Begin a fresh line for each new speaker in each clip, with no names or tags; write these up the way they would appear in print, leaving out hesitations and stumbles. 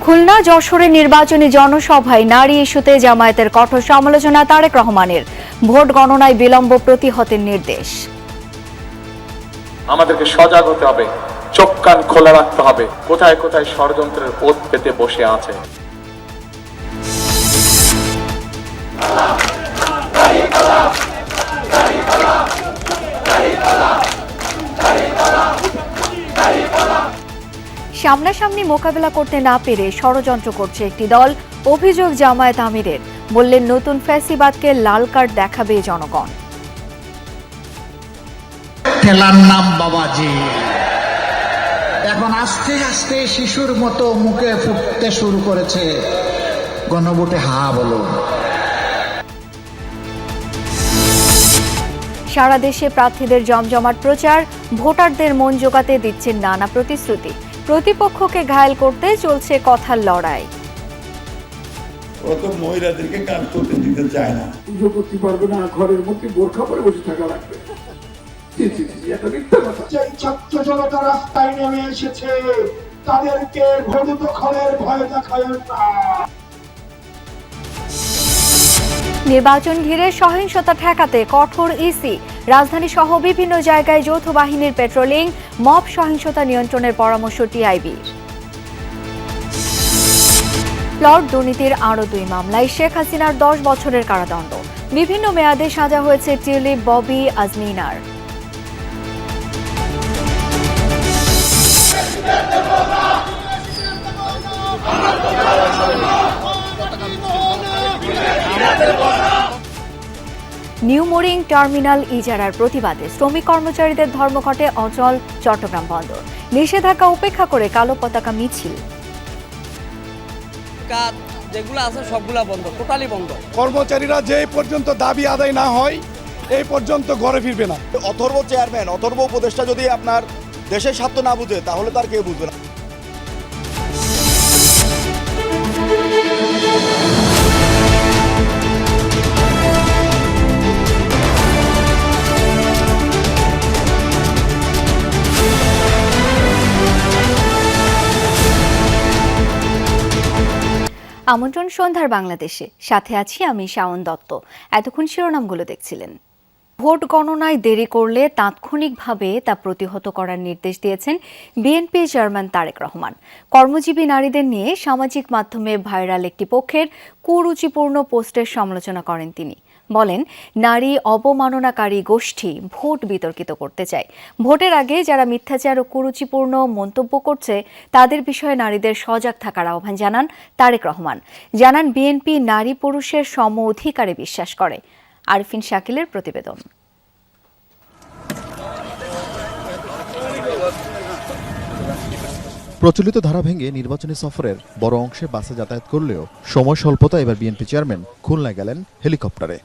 খুলনা যশোরে নির্বাচনী জনসভায় নারী ইস্যুতে জামায়াতের কঠোর সমালোচনা তারেক রহমানের। ভোট গণনায় বিলম্ব প্রতিহতের নির্দেশ।
আমাদেরকে সজাগ হতে হবে, চোখ কান খোলা রাখতে হবে, কোথায় কোথায় ষড়যন্ত্রের ওত পেতে বসে আছে।
সামনাসামনি মোকাবেলা করতে না পেরে ষড়যন্ত্র করছে একটি দল, অভিযোগ জামায়াত আমিরের। বললেন নতুন ফ্যাসিবাদকে লাল কার্ড দেখাবে জনগণ।
খেলার নাম বাবাজি। এখন আস্তে আস্তে শিশুর মতো মুখে ফুটতে শুরু করেছে, গণভোটে হা বলো।
সারা দেশে প্রার্থীদের জমজমাট প্রচার, ভোটারদের মন জোগাতে দিচ্ছেন নানা প্রতিশ্রুতি। প্রতিপক্ষকে ঘায়েল করতে চলছে কথার লড়াই।
অত মহিলাদেরকে কাজ করতে দিতে চায় না,
পুজো করতে পারবে না, ঘরের মধ্যে বোরখা পরে বসে থাকা লাগবে। ছাত্র জনতা রাস্তায় নেমে এসেছে, তাদেরকে ভোট দখলের ভয় দেখায় না।
নির্বাচন ঘিরে সহিংসতা ঠেকাতে কঠোর ইসি। রাজধানী সহ বিভিন্ন জায়গায় যৌথ বাহিনীর পেট্রোলিং, মব সহিংসতা নিয়ন্ত্রণের পরামর্শ টিআইবির। প্লট দুর্নীতির আরও 2 মামলায় শেখ হাসিনার 10 বছরের কারাদণ্ড। বিভিন্ন মেয়াদে সাজা হয়েছে টিউলিপ, ববি, আজমিনার। নিউ মোরিং টার্মিনাল ইজারার প্রতিবাদে শ্রমিক কর্মচারীদের ধর্মঘটে অচল চট্টগ্রাম বন্দর। নিষেধাজ্ঞা উপেক্ষা করে কালো পতাকা মিছিল।
যেগুলো আছে সবগুলা বন্ধ, টোটালি বন্ধ।
কর্মচারীরা যে পর্যন্ত দাবি আদায় না হয় এই পর্যন্ত ঘরে ফিরবে না।
অথর্ব চেয়ারম্যান, অথর্ব উপদেষ্টা যদি আপনার দেশের স্বার্থ না বুঝে তাহলে তার কেউ বুঝবে না।
আমন্ত্রণ সন্ধ্যার বাংলাদেশে, সাথে আছি আমি শাওন দত্ত। এতক্ষণ শিরোনামগুলো দেখছিলেন। ভোট গণনায় দেরি করলে তাৎক্ষণিকভাবে তা প্রতিহত করার নির্দেশ দিয়েছেন বিএনপি চেয়ারম্যান তারেক রহমান। কর্মজীবী নারীদের নিয়ে সামাজিক মাধ্যমে ভাইরাল একটি পক্ষের কুরুচিপূর্ণ পোস্টের সমালোচনা করেন তিনি। বলেন, নারী অবমাননাকারী গোষ্ঠী ভোট বিতর্কিত করতে চায়। ভোটের আগে যারা মিথ্যাচার ও কুরুচিপূর্ণ মন্তব্য করছে তাদের বিষয়ে নারীদের সজাগ থাকার আহ্বান জানান তারেক রহমান। জানান, বিএনপি নারী পুরুষের সম অধিকারে বিশ্বাস করে। আরফিন শাকিলের প্রতিবেদন।
প্রচলিত ধারা ভেঙে নির্বাচনী সফরের বড় অংশে বাসে যাতায়াত করলেও সময় স্বল্পতা এবার বিএনপি চেয়ারম্যান খুলনায় গেলেন হেলিকপ্টারে।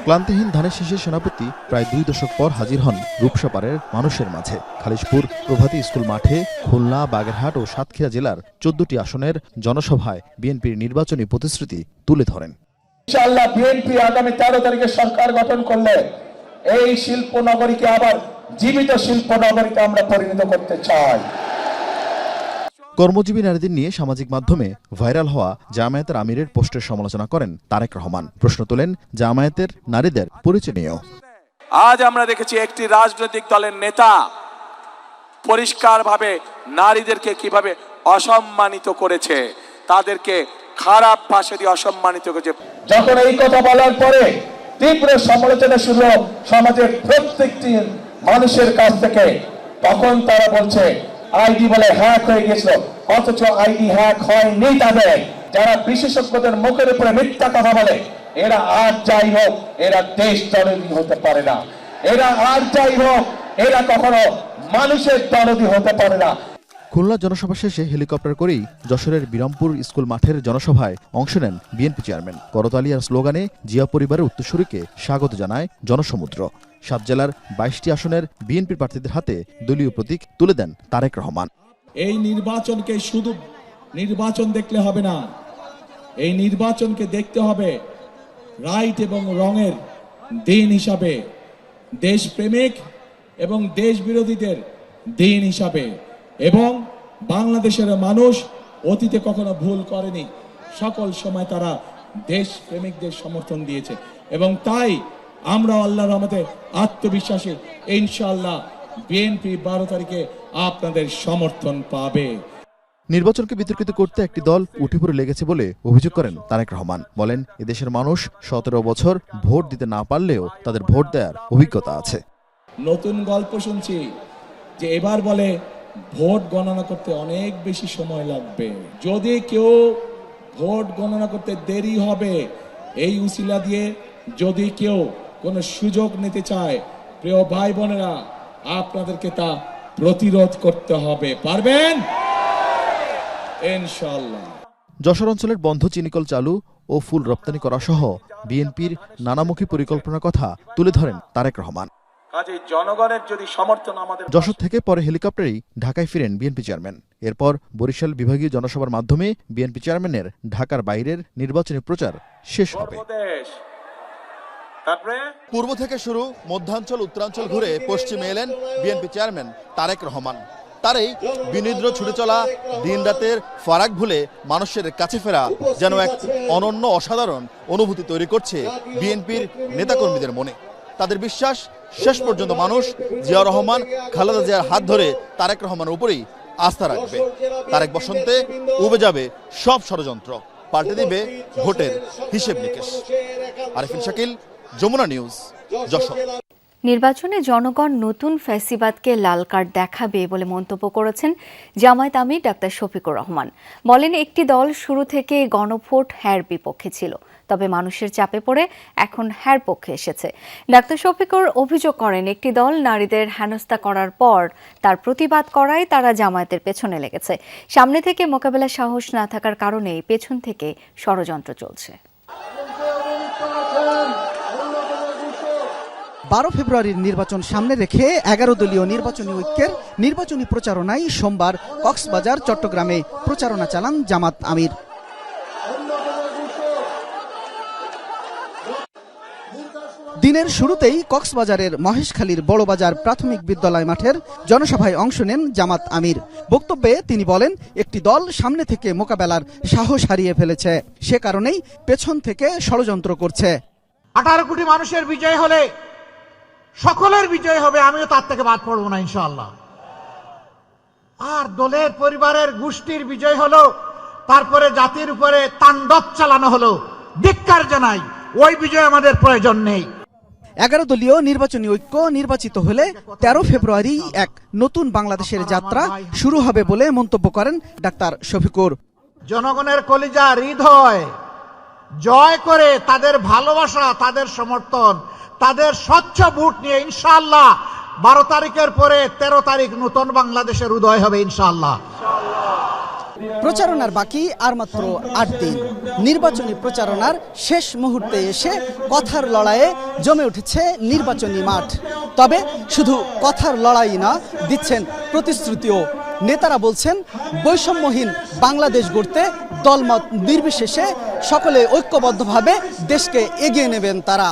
ক্লান্তিহীন ধানের শীষের সেনাপতি প্রায় 2 দশক পর হাজির হন রূপসাপাড়ের মানুষের মাঝে। খালিশপুর প্রভাতী স্কুল মাঠে খুলনা, বাগেরহাট ও সাতক্ষীরা জেলার 14টি আসনের জনসভায় বিএনপির নির্বাচনী প্রতিশ্রুতি তুলে ধরেন।
ইনশাআল্লাহ বিএনপি আগামী 13 তারিখে সরকার গঠন করলে এই শিল্প নগরীকে আবার জীবিত শিল্প নগরীতে আমরা পরিণত করতে চাই।
কর্মজীবী নারীদের নিয়ে সামাজিক মাধ্যমে ভাইরাল হওয়া জামায়াতের আমিরের পোস্টের সমালোচনা করেন তারেক রহমান। প্রশ্ন তোলেন, জামায়াতের নারীদের পরিচয় নিয়েও।
আজ আমরা দেখেছি একটি রাজনৈতিক দলের নেতা পরিষ্কারভাবে নারীদেরকে কিভাবে অসম্মানিত করেছে, তাদেরকে খারাপ ভাষা দিয়ে অসম্মানিত করেছে।
যখন এই কথা বলার পরে তীব্র সমালোচনা শুরু সমাজের প্রত্যেকটি মানুষের কাছ থেকে, তখন তারা বলছে আইডি বলে হ্যাক হয়ে গেছিল, অথচ আইডি হ্যাক হয়নি। তাদের যারা বিশেষজ্ঞদের মুখের উপরে মিথ্যা কথা বলে, এরা আর যাই হোক এরা দেশ দরদি হতে পারে না। এরা আর যাই হোক এরা কখনো মানুষের দরদি হতে পারে না।
খুলনা জনসভা শেষে হেলিকপ্টার করেই যশোরের বিরামপুর স্কুল মাঠের জনসভায় অংশ নেন বিএনপি চেয়ারম্যান। করতালি আর স্লোগানে জিয়া পরিবারের উত্তরসূরিকে স্বাগত জানায় জনসমুদ্র। 7 জেলার 22টি আসনের বিএনপি প্রার্থীদের হাতে দলীয় প্রতীক তুলে দেন তারেক রহমান।
এই নির্বাচনকে শুধু নির্বাচন দেখলে হবে না,
এই নির্বাচনকে দেখতে হবে রাইট এবং রঙের দিন হিসাবে, দেশপ্রেমিক এবং দেশ বিরোধীদের দিন হিসাবে। এবং বাংলাদেশের মানুষ অতীতে কখনো ভুল করেনি, সকল সময় তারা দেশ প্রেমিকদের সমর্থন দিয়েছে এবং তাই আমরা আল্লাহর রহমতে আত্মবিশ্বাসী, ইনশাআল্লাহ বিএনপি 12 তারিখে আপনাদের সমর্থন পাবে।
নির্বাচনকে বিতর্কিত করতে একটি দল উঠে পড়ে লেগেছে বলে অভিযোগ করেন তারেক রহমান। বলেন, এদেশের মানুষ 17 বছর ভোট দিতে না পারলেও তাদের ভোট দেওয়ার অভিজ্ঞতা আছে।
নতুন গল্প শুনছি যে এবার বলে ভোট গণনা করতে অনেক বেশি সময় লাগবে, যদি কেউ ভোট গণনা করতে দেরি হবে, এই উসিলা দিয়ে যদি কেউ কোনো সুযোগ নিতে চায়, প্রিয় ভাই বোনেরা, আপনাদেরকে তা প্রতিরোধ করতে হবে। পারবেন ইনশাআল্লাহ।
যশোর অঞ্চলের বন্ধ চিনিকল চালু ও ফুল রপ্তানি করা সহ বিএনপির নানামুখী পরিকল্পনার কথা তুলে ধরেন তারেক রহমান।
কাজেই জনগণের যদি সমর্থন আমাদের
যশোর থেকে পরে হেলিকপ্টারেই ঢাকায় ফিরেন বিএনপি চেয়ারম্যান। এরপর বরিশাল বিভাগীয় জনসভার মাধ্যমে বিএনপি চেয়ারম্যানের ঢাকার বাইরের নির্বাচনী প্রচার শেষ হবে। পূর্ব থেকে শুরু, মধ্যাঞ্চল উত্তরাঞ্চল ঘুরে পশ্চিমে এলেন বিএনপি চেয়ারম্যান তারেক রহমান। তার এই বিনিদ্র ছুটে চলা দিন রাতের ফারাক ভুলে মানুষের কাছে ফেরা যেন এক অনন্য অসাধারণ অনুভূতি তৈরি করছে বিএনপির নেতাকর্মীদের মনে। তাদের বিশ্বাস, শেষ পর্যন্ত মানুষ জিয়াউর রহমান, খালেদা জিয়ার হাত ধরে তারেক রহমানের উপরেই আস্থা রাখবে। তারেক বসন্তে উবে যাবে সব ষড়যন্ত্র, পাল্টে দিবে ভোটের হিসেব নিকেশ। আরিফিন শাকিল, যমুনা নিউজ, যশোর।
নির্বাচনে জনগণ নতুন ফ্যাসিবাদকে লাল কার্ড দেখাবে বলে মন্তব্য করেছেন জামায়াত আমির ডাক্তার শফিকুর রহমান। বলেন, একটি দল শুরু থেকে গণভোট হ্যার বিপক্ষে ছিল, তবে মানুষের চাপে পড়ে এখন হ্যার পক্ষে এসেছে। ডাক্তার শফিকুর অভিযোগ করেন, একটি দল নারীদের হেনস্থা করার পর তার প্রতিবাদ করায় তারা জামায়াতের পেছনে লেগেছে। সামনে থেকে মোকাবেলা সাহস না থাকার কারণেই পেছন থেকে ষড়যন্ত্র চলছে।
12 ফেব্রুয়ারির নির্বাচন সামনে রেখে 11 দলীয় নির্বাচনী ঐক্যের নির্বাচনী প্রচারণায় সোমবার কক্সবাজার, চট্টগ্রামে প্রচারণা চালান জামাত আমির। দিনের শুরুতেই কক্সবাজারের মহেশখালীর বড়বাজার প্রাথমিক বিদ্যালয় মাঠের জনসভায় অংশ নেন জামাত আমির। বক্তব্যে তিনি বলেন, একটি দল সামনে থেকে মোকাবেলার সাহস হারিয়ে ফেলেছে, সে কারণেই পেছন থেকে ষড়যন্ত্র করছে।
18 কোটি মানুষের বিজয় হলে সকলের বিজয় হবে, আমিও তার থেকে বাদ পড়বো না ইনশাআল্লাহ। আর দলের, পরিবারের, গোষ্ঠীর বিজয় হলো, তারপরে জাতির উপরে তাণ্ডব চালানো হলো, ধিক্কার জানাই, ওই বিজয় আমাদের প্রয়োজন নেই।
11 দলীয় নির্বাচনী ঐক্য নির্বাচিত হলে 13 ফেব্রুয়ারি এক নতুন বাংলাদেশের যাত্রা শুরু হবে বলে মন্তব্য করেন ডাক্তার শফিকুর।
জনগণের কলিজা, হৃদয় জয় করে তাদের ভালোবাসা, তাদের সমর্থন, তাদের স্বচ্ছ ভোট নিয়ে ইনশাআল্লাহ 12 তারিখের পরে 13 তারিখ নতুন বাংলাদেশের উদয় হবে ইনশাআল্লাহ।
প্রচারণার বাকি আর মাত্র 8 দিন। নির্বাচনী প্রচারণার শেষ মুহূর্তে এসে কথার লড়াইয়ে জমে উঠেছে নির্বাচনী মাঠ। তবে শুধু কথার লড়াই না, দিচ্ছেন প্রতিশ্রুতিও। নেতারা বলছেন, বৈষম্যহীন বাংলাদেশ গড়তে দলমত নির্বিশেষে সকলে ঐক্যবদ্ধভাবে দেশকে এগিয়ে নেবেন তারা।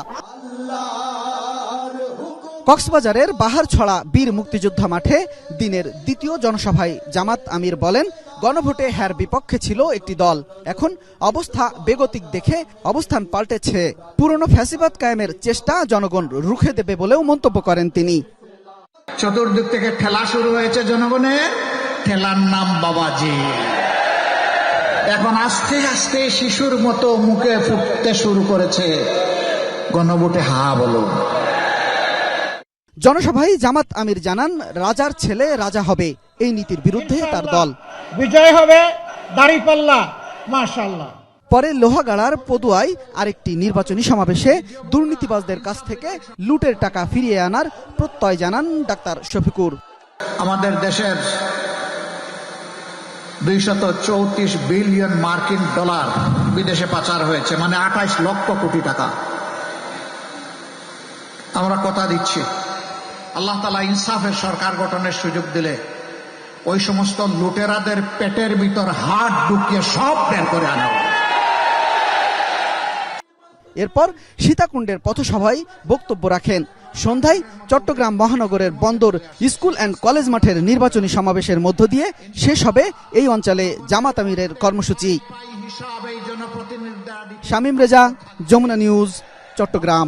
কক্সবাজারের বাহারছড়া বীর মুক্তিযোদ্ধা মাঠে দিনের দ্বিতীয় জনসভায় জামাত আমির বলেন, গণভোটে হ্যার বিপক্ষে ছিল একটি দল, এখন অবস্থা বেগতিক দেখে অবস্থান পাল্টেছে। পুরনো ফ্যাসিবাদ কায়েমের চেষ্টা জনগণ রুখে দেবে বলেও মন্তব্য করেন তিনি।
চতুর্দিক থেকে ঠেলা শুরু হয়েছে জনগণের, ঠেলার নাম বাবাজি। এখন আস্তে আস্তে শিশুর মতো মুখে ফুটতে শুরু করেছে, গণভোটে হা বলো।
জনসভায় জামাত আমির জানান, রাজার ছেলে রাজা হবে, এই নীতির বিরুদ্ধে তার দল।
বিজয় হবে দাঁড়িপাল্লা, মাশাআল্লাহ।
পরে লোহাগাড়ার পদুয়ায় আরেকটি নির্বাচনী সমাবেশে দুর্নীতিবাজদের কাছ থেকে লুটের টাকা ফিরিয়ে আনার প্রত্যয় জানান ডাক্তার শফিকুর।
আমাদের দেশের 234 বিলিয়ন মার্কিন ডলার বিদেশে পাচার হয়েছে, মানে 28 লক্ষ কোটি টাকা। আমরা কথা দিচ্ছি, আল্লাহ তাআলা ইনসাফের সরকার গঠনের সুযোগ দিলে ওই সমস্ত লুটেরাদের পেটের ভিতর হাত ঢুকিয়ে সব বের করে আনা।
এরপর সীতাকুণ্ডের পথসভায় বক্তব্য রাখেন। সন্ধ্যায় চট্টগ্রাম মহানগরের বন্দর স্কুল অ্যান্ড কলেজ মাঠের নির্বাচনী সমাবেশের মধ্য দিয়ে শেষ হবে এই অঞ্চলে জামাত আমিরের কর্মসূচি। শামীম রেজা, যমুনা নিউজ, চট্টগ্রাম।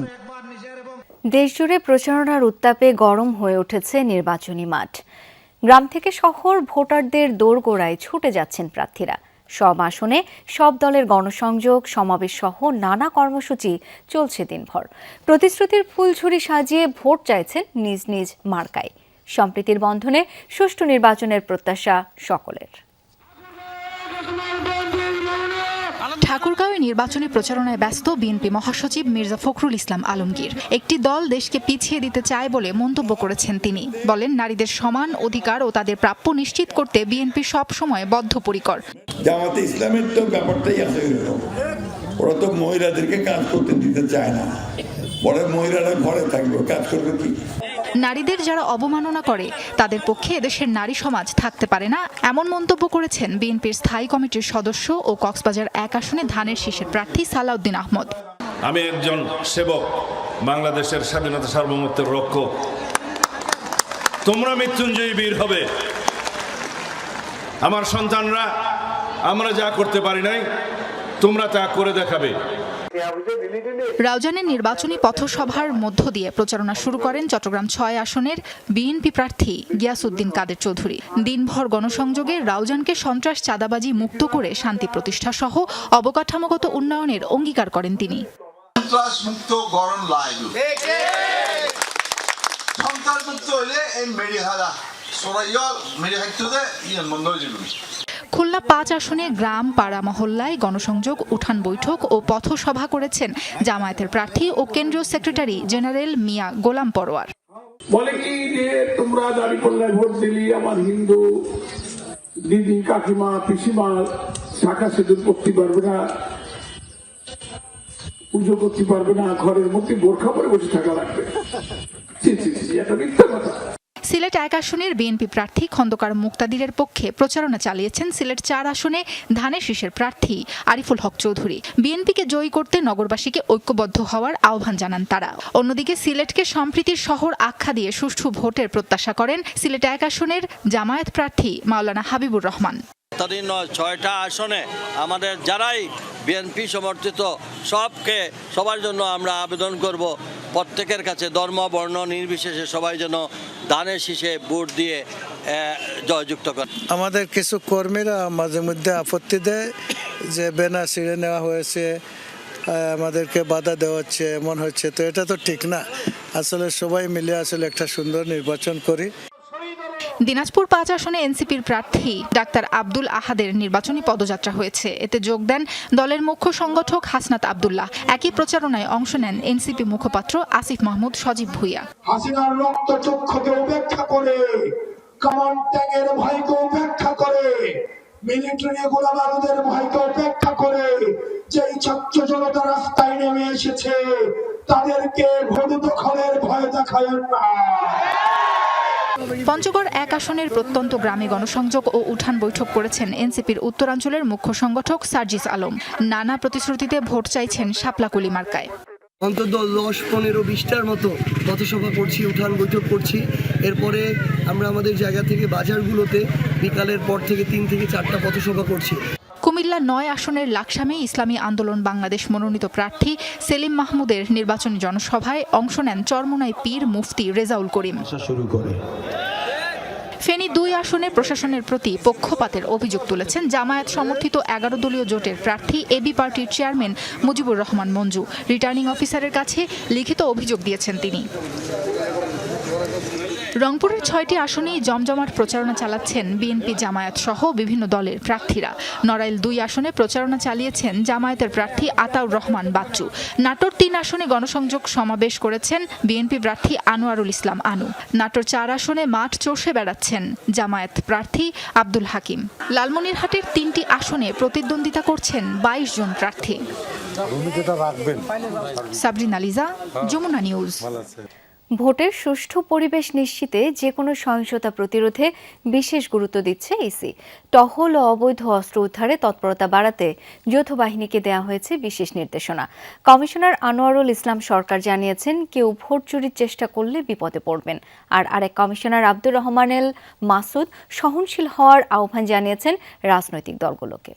দেশজুড়ে প্রচারণার উত্তাপে গরম হয়ে উঠেছে নির্বাচনী মাঠ। গ্রাম থেকে শহর ভোটারদের দোরগোড়ায় ছুটে যাচ্ছেন প্রার্থীরা। সব আসনে সব দলের গণসংযোগ, সমাবেশ সহ নানা কর্মসূচি চলছে দিনভর। প্রতিশ্রুতির ফুলঝুরি সাজিয়ে ভোট চাইছেন নিজ নিজ মার্কায়। সম্প্রীতির বন্ধনে সুষ্ঠু নির্বাচনের প্রত্যাশা সকলের।
ঠাকুরগাঁওয়ে নির্বাচনী প্রচারণায় ব্যস্ত বিএনপি মহাসচিব মির্জা ফখরুল ইসলাম আলমগীর। একটি দল দেশকে পিছিয়ে দিতে চায় বলে মন্তব্য করেছেন তিনি। বলেন, নারীদের সমান অধিকার ও তাদের প্রাপ্য নিশ্চিত করতে বিএনপি সব সময় বদ্ধপরিকর।
জামাতে ইসলামের তো ব্যাপারটাই আছে, ওরা তো মহিলাদেরকে কাজ করতে দিতে চায় না, বড় মহিলারা ঘরে থাকবে, কাজ করবে কি?
নারীদের যারা অবমাননা করে তাদের পক্ষে এদেশের নারী সমাজ থাকতে পারে না, এমন মন্তব্য করেছেন বিএনপির স্থায়ী কমিটির সদস্য ও কক্সবাজার 1 আসনে ধানের শীষের প্রার্থী সালাউদ্দিন আহমদ।
আমি একজন সেবক, বাংলাদেশের স্বাধীনতা সার্বভৌমত্বের রক্ষক। তোমরা মৃত্যুঞ্জয়ী বীর হবে। আমার সন্তানরা আমরা যা করতে পারি নাই, তোমরা তা করে দেখাবে।
রাউজানের নির্বাচনী পথসভার মধ্য দিয়ে প্রচারণা শুরু করেন চট্টগ্রাম 6 আসনের বিএনপি প্রার্থী গিয়াসউদ্দিন কাদের চৌধুরী। দিনভর গণসংযোগে রাউজানকে সন্ত্রাস, চাঁদাবাজি মুক্ত করে শান্তি প্রতিষ্ঠা সহ অবকাঠামোগত উন্নয়নের অঙ্গীকার করেন তিনি।
সন্ত্রাসমুক্ত গড়ন লাইল সন্ত্রাসমুক্ত হইলে এই মেডিহারা সরাইল মেডিহাইতে ইয়ে বন্ধ হয়ে যাবে।
খুলনা 5 আসনে গ্রাম, পাড়া, মহল্লায় গণসংযোগ, উঠান বৈঠক ও পথসভা করেছেন জামায়াতের প্রার্থী ও কেন্দ্রীয় সেক্রেটারি জেনারেল মিয়া গোলাম পরোয়ার।
বলে কি যে তোমরা দাবি করলে ভোট দিলি, আমার হিন্দু দিদি, কাকিমা, পিসিমা শাখা সেতুর করতে পারবে না, পুজো করতে পারবে না, ঘরের মধ্যে বোরখা পরে বসে থাকা লাগবে। এটা মিথ্যা কথা।
সিলেট 1 আসনের বিএনপি প্রার্থী খন্দকার মুক্তাদিরের পক্ষে প্রচারণা চালিয়েছেন সিলেট 4 আসনে ধানের শীষের প্রার্থী আরিফুল হক চৌধুরী। বিএনপিকে জয়ী করতে নগরবাসীকে ঐক্যবদ্ধ হওয়ার আহ্বান জানান তারা। অন্যদিকে সিলেটকে সম্প্রীতির শহর আখ্যা দিয়ে সুষ্ঠু ভোটের প্রত্যাশা করেন সিলেট 1 আসনের জামায়াত প্রার্থী মাওলানা হাবিবুর রহমান।
6টা আসনে আমাদের যারাই বিএনপি সমর্থিত সবার জন্য আমরা আবেদন করব, প্রত্যেকের কাছে ধর্ম বর্ণ নির্বিশেষে সবাই যেন ধানের শীষে ভোট দিয়ে জয়যুক্ত করে।
আমাদের কিছু কর্মীরা মাঝে মধ্যে আপত্তি দেয় যে ব্যানার ছিঁড়ে নেওয়া হয়েছে, আমাদেরকে বাধা দেওয়া হচ্ছে, এমন হচ্ছে। তো এটা তো ঠিক না। আসলে সবাই মিলে আসলে একটা সুন্দর নির্বাচন করি।
দিনাজপুর 5 আসনে এনসিপির প্রার্থী ডাক্তার আব্দুল আহাদের নির্বাচনী পদযাত্রা হয়েছে। এতে যোগ দেন দলের মুখ্য সংগঠক হাসনাত আব্দুল্লাহ। একই প্রচারণায় অংশ নেন এনসিপি মুখপাত্র আসিফ মাহমুদ সজীব ভুইয়া।
হাসিনার রক্তচক্ষুকে উপেক্ষা করে, কমান্ড ট্যাগের ভয়কে উপেক্ষা করে, মিলিটারি গোলাবারুদের ভয়কে উপেক্ষা করে যেই ছাত্র জনতা রাস্তায় নেমে এসেছে তাদেরকে ভোট দখলের ভয় দেখায় না।
পঞ্চগড় 1 আসনের প্রত্যন্ত গ্রামে গণসংযোগ ও উঠান বৈঠক করেছেন এনসিপির উত্তরাঞ্চলের মুখ্য সংগঠক সার্জিস আলম। নানা প্রতিশ্রুতিতে ভোট চাইছেন শাপলাকুলি মার্কায়।
অন্তত 10-15-20টার মতো পথসভা করছি, উঠান বৈঠক করছি। এরপরে আমরা আমাদের জায়গা থেকে বাজারগুলোতে বিকালের পর থেকে 3 থেকে 4টা পথসভা করছি।
কুমিল্লা 9 আসনের লাকসামে ইসলামী আন্দোলন বাংলাদেশ মনোনীত প্রার্থী সেলিম মাহমুদের নির্বাচনী জনসভায় অংশ নেন চরমোনাই পীর মুফতি রেজাউল করিম। ফেনী 2 আসনে প্রশাসনের প্রতি পক্ষপাতের অভিযোগ তুলেছেন জামায়াত সমর্থিত 11 দলীয় জোটের প্রার্থী এবি পার্টির চেয়ারম্যান মুজিবুর রহমান মঞ্জু। রিটার্নিং অফিসারের কাছে লিখিত অভিযোগ দিয়েছেন তিনি। রংপুরের 6টি আসনেই জমজমাট প্রচারণা চালাচ্ছেন বিএনপি, জামায়াত সহ বিভিন্ন দলের প্রার্থীরা। নড়াইল 2 আসনে প্রচারণা চালিয়েছেন জামায়াতের প্রার্থী আতাউর রহমান বাচ্চু। নাটোর 3 আসনে গণসংযোগ সমাবেশ করেছেন বিএনপি প্রার্থী আনোয়ারুল ইসলাম আনু। নাটোর 4 আসনে মাঠ চষে বেড়াচ্ছেন জামায়াত প্রার্থী আব্দুল হাকিম। লালমনিরহাটের 3টি আসনে প্রতিদ্বন্দ্বিতা করছেন 22 জন প্রার্থী। সাবরিনা লিজা, যমুনা নিউজ।
ভোটের সুষ্ঠু পরিবেশ নিশ্চিতে যে কোনো সহিংসতা প্রতিরোধে বিশেষ গুরুত্ব দিচ্ছে ইসি। টহল ও অবৈধ অস্ত্র উদ্ধারে তৎপরতা বাড়াতে যৌথ বাহিনীকে দেওয়া হয়েছে বিশেষ নির্দেশনা। কমিশনার আনোয়ারুল ইসলাম সরকার জানিয়েছেন, কেউ ভোট চুরির চেষ্টা করলে বিপদে পড়বেন। আর আরেক কমিশনার আব্দুর রহমানেল মাসুদ সহনশীল হওয়ার আহ্বান জানিয়েছেন রাজনৈতিক দলগুলোকে।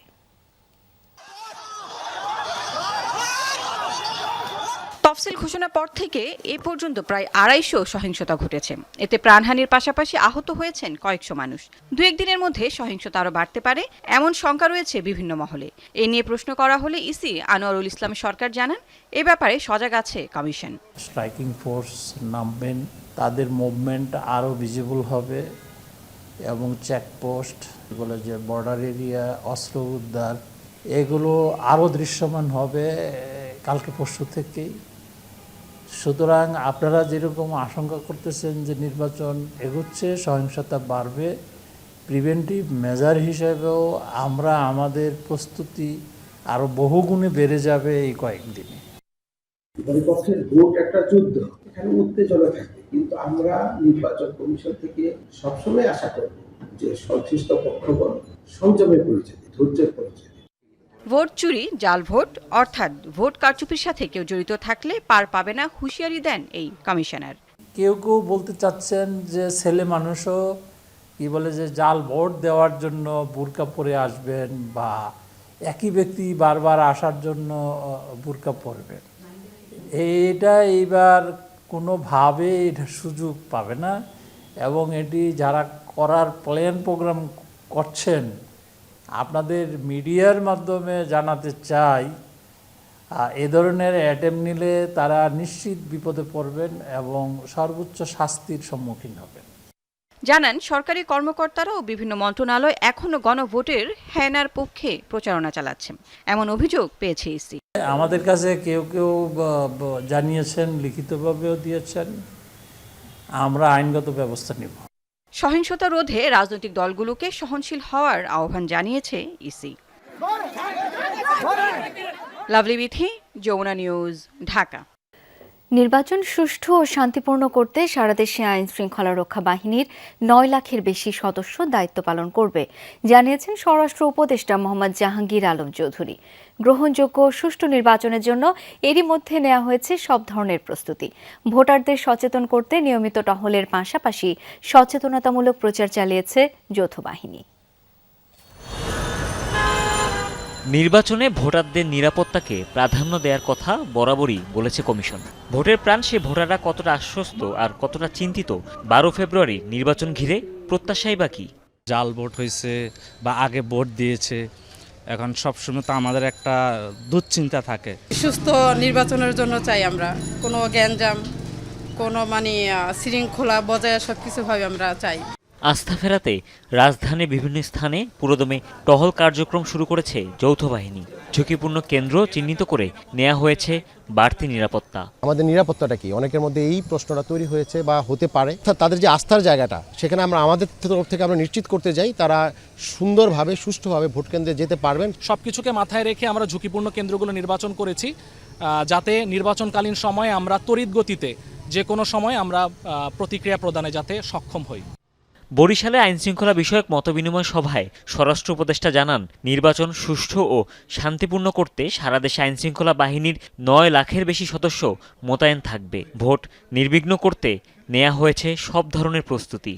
তফসিল ঘোষণার পর থেকে এ পর্যন্ত প্রায় 250 সহিংসতা ঘটেছে। এতে প্রাণহানির পাশাপাশি আহত হয়েছেন কয়েকশো মানুষ। দু একদিনের মধ্যে সহিংসতা আরও বাড়তে পারে এমন শঙ্কা রয়েছে বিভিন্ন মহলে। এ নিয়ে প্রশ্ন করা হলে ইসি আনোয়ারুল ইসলাম সরকার জানান, এ ব্যাপারে সজাগ আছে কমিশন।
স্ট্রাইকিং ফোর্স নামবেন, তাদের মুভমেন্ট আরও ভিজিবল হবে এবং চেকপোস্ট বলে যে বর্ডার এরিয়া, অস্ত্র উদ্ধার, এগুলো আরও দৃশ্যমান হবে কালকে পরশু থেকেই। সুতরাং আপনারা যেরকম আশঙ্কা করতেছেন যে নির্বাচন এগোচ্ছে, সহিংসতা বাড়বে, প্রিভেন্টিভ মেজার হিসেবেও আমরা আমাদের প্রস্তুতি আরও বহুগুণে বেড়ে যাবে এই কয়েকদিনে।
পক্ষের ভোট একটা যুদ্ধ, এখানে উত্তেজনা থাকবে, কিন্তু আমরা নির্বাচন কমিশন থেকে সবসময় আশা করব যে সংশ্লিষ্ট পক্ষগণ সংযমের পরিচয়, ধৈর্যের পরিচয়।
ভোট চুরি, জাল ভোট অর্থাৎ ভোট কারচুপির সাথে কেউ জড়িত থাকলে পার পাবে না হুঁশিয়ারি দেন এই কমিশনার।
কেউ কেউ বলতে চাচ্ছেন যে ছেলে মানুষও কি বলে যে জাল ভোট দেওয়ার জন্য বুরকা পরে আসবেন বা একই ব্যক্তি বারবার আসার জন্য বুরকা পরবেন। এইটা এইবার কোনোভাবে এটা সুযোগ পাবে না এবং এটি যারা করার প্ল্যান প্রোগ্রাম করছেন আপনাদের মিডিয়ার মাধ্যমে জানাতে চাই, এ ধরনের অ্যাটেম্প নিলে তারা নিশ্চিত বিপদে পড়বেন এবং সর্বোচ্চ শাস্তির সম্মুখীন হবেন।
জানান, সরকারি কর্মকর্তারা ও বিভিন্ন মন্ত্রণালয় এখনো গণভোটের হেনার পক্ষে প্রচারণা চালাচ্ছে এমন অভিযোগ পেয়েছে ইসি।
আমাদের কাছে কেউ কেউ জানিয়েছেন, লিখিতভাবেও দিয়েছেন, আমরা আইনগত ব্যবস্থা নেব।
সহিংসতা রোধে রাজনৈতিক দলগুলোকে সহনশীল হওয়ার আহ্বান জানিয়েছে ইসি। লাভলি বিথি, যমুনা নিউজ, ঢাকা।
নির্বাচন সুষ্ঠু ও শান্তিপূর্ণ করতে সারা দেশে আইন শৃঙ্খলা রক্ষা বাহিনীর 9 লাখের বেশি সদস্য দায়িত্ব পালন করবে, জানিয়েছেন স্বরাষ্ট্র উপদেষ্টা মোহাম্মদ জাহাঙ্গীর আলম চৌধুরী। গ্রহণযোগ্য সুষ্ঠু নির্বাচনের জন্য এরই মধ্যে নেওয়া হয়েছে সব ধরনের প্রস্তুতি। ভোটারদের সচেতন করতে নিয়মিত টহলের পাশাপাশি সচেতনতামূলক প্রচার চালিয়েছে যৌথ বাহিনী।
নির্বাচনে ভোটারদের নিরাপত্তাকে প্রাধান্য দেওয়ার কথা বরাবরই বলেছে কমিশন। ভোটের প্রাণ সে ভোটাররা কতটা আশ্বস্ত আর কতটা চিন্তিত 12 ফেব্রুয়ারি নির্বাচন ঘিরে প্রত্যাশাই বা কি?
জাল ভোট হয়েছে বা আগে ভোট দিয়েছে, এখন সবসময় তো আমাদের একটা দুশ্চিন্তা থাকে।
সুস্থ নির্বাচনের জন্য চাই আমরা কোনো গ্যাঞ্জাম, কোনো শৃঙ্খলা বজায় সবকিছুভাবে আমরা চাই।
আস্থা ফেরাতে রাজধানীর বিভিন্ন স্থানে পুরোদমে টহল কার্যক্রম শুরু করেছে যৌথ বাহিনী। ঝুঁকিপূর্ণ কেন্দ্র চিহ্নিত করে নেওয়া হয়েছে বাড়তি নিরাপত্তা।
আমাদের নিরাপত্তাটা কি, অনেকের মধ্যে এই প্রশ্নটা তৈরি হয়েছে বা হতে পারে। তাদের যে আস্থার জায়গাটা, সেখানে আমরা আমাদের তরফ থেকে আমরা নিশ্চিত করতে যাই তারা সুন্দরভাবে সুষ্ঠুভাবে ভোট কেন্দ্রে যেতে পারবেন।
সবকিছুকে মাথায় রেখে আমরা ঝুঁকিপূর্ণ কেন্দ্রগুলো নির্বাচন করেছি, যাতে নির্বাচনকালীন সময়ে আমরা তড়িৎ গতিতে যে কোনো সময় আমরা প্রতিক্রিয়া প্রদানে যাতে সক্ষম হই।
বরিশালে আইনশৃঙ্খলা বিষয়ক মতবিনিময় সভায় স্বরাষ্ট্র উপদেষ্টা জানান, নির্বাচন সুষ্ঠু ও শান্তিপূর্ণ করতে সারা দেশে আইনশৃঙ্খলা বাহিনীর 9 লাখের বেশি সদস্য মোতায়েন থাকবে। ভোট নির্বিঘ্ন করতে নেওয়া হয়েছে সব ধরনের প্রস্তুতি।